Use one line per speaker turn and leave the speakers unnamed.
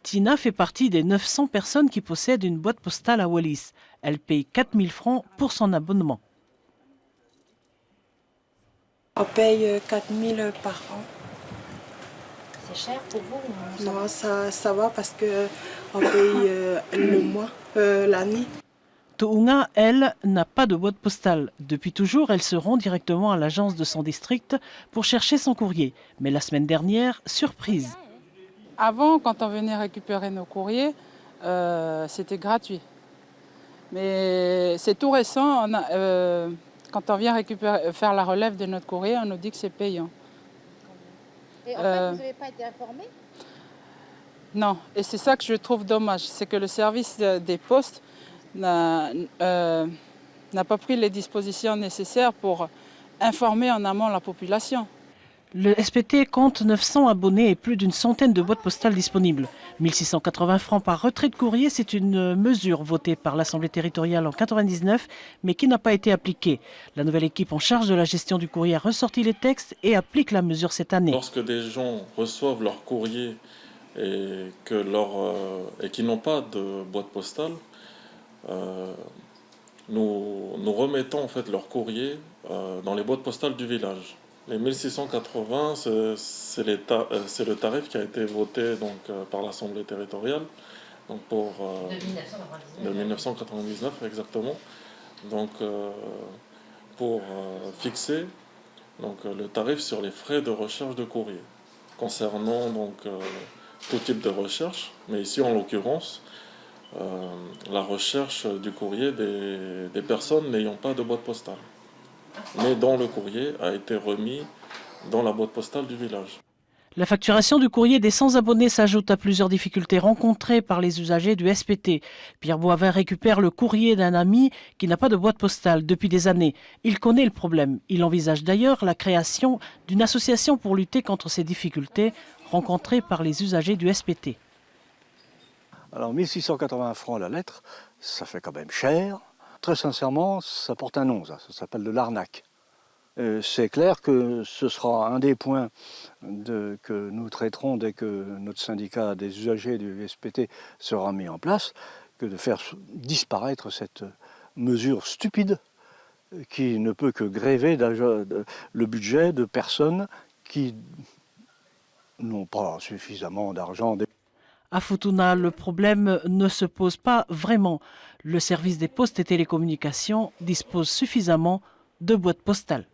Tina fait partie des 900 personnes qui possèdent une boîte postale à Wallis. Elle paye 4 000 francs pour son abonnement.
On paye 4 000 par an.
C'est cher pour vous?
Non, ça va parce qu'on paye le mois, l'année.
Tounga, elle, n'a pas de boîte postale. Depuis toujours, elle se rend directement à l'agence de son district pour chercher son courrier. Mais la semaine dernière, surprise.
Avant, quand on venait récupérer nos courriers, c'était gratuit. Mais c'est tout récent, quand on vient faire la relève de notre courrier, on nous dit que c'est payant.
Et en fait, vous n'avez pas été informé?
Non, et c'est ça que je trouve dommage, c'est que le service des postes n'a pas pris les dispositions nécessaires pour informer en amont la population.
Le SPT compte 900 abonnés et plus d'une centaine de boîtes postales disponibles. 1 680 francs par retrait de courrier, c'est une mesure votée par l'Assemblée territoriale en 1999, mais qui n'a pas été appliquée. La nouvelle équipe en charge de la gestion du courrier a ressorti les textes et applique la mesure cette année.
Lorsque des gens reçoivent leur courrier et qu'ils n'ont pas de boîte postale, nous remettons en fait leur courrier dans les boîtes postales du village. Les 1680, c'est le tarif qui a été voté donc, par l'Assemblée territoriale donc de 1999 exactement. Donc, pour fixer donc, le tarif sur les frais de recherche de courrier concernant donc, tout type de recherche, mais ici en l'occurrence la recherche du courrier des personnes n'ayant pas de boîte postale, mais dont le courrier a été remis dans la boîte postale du village.
La facturation du courrier des sans-abonnés s'ajoute à plusieurs difficultés rencontrées par les usagers du SPT. Pierre Boivin récupère le courrier d'un ami qui n'a pas de boîte postale depuis des années. Il connaît le problème. Il envisage d'ailleurs la création d'une association pour lutter contre ces difficultés rencontrées par les usagers du SPT.
Alors 1680 francs la lettre, ça fait quand même cher. Très sincèrement, ça porte un nom, ça s'appelle de l'arnaque. C'est clair que ce sera un des points que nous traiterons dès que notre syndicat des usagers du SPT sera mis en place, que de faire disparaître cette mesure stupide qui ne peut que gréver le budget de personnes qui n'ont pas suffisamment d'argent.
À Futuna, le problème ne se pose pas vraiment. Le service des postes et télécommunications dispose suffisamment de boîtes postales.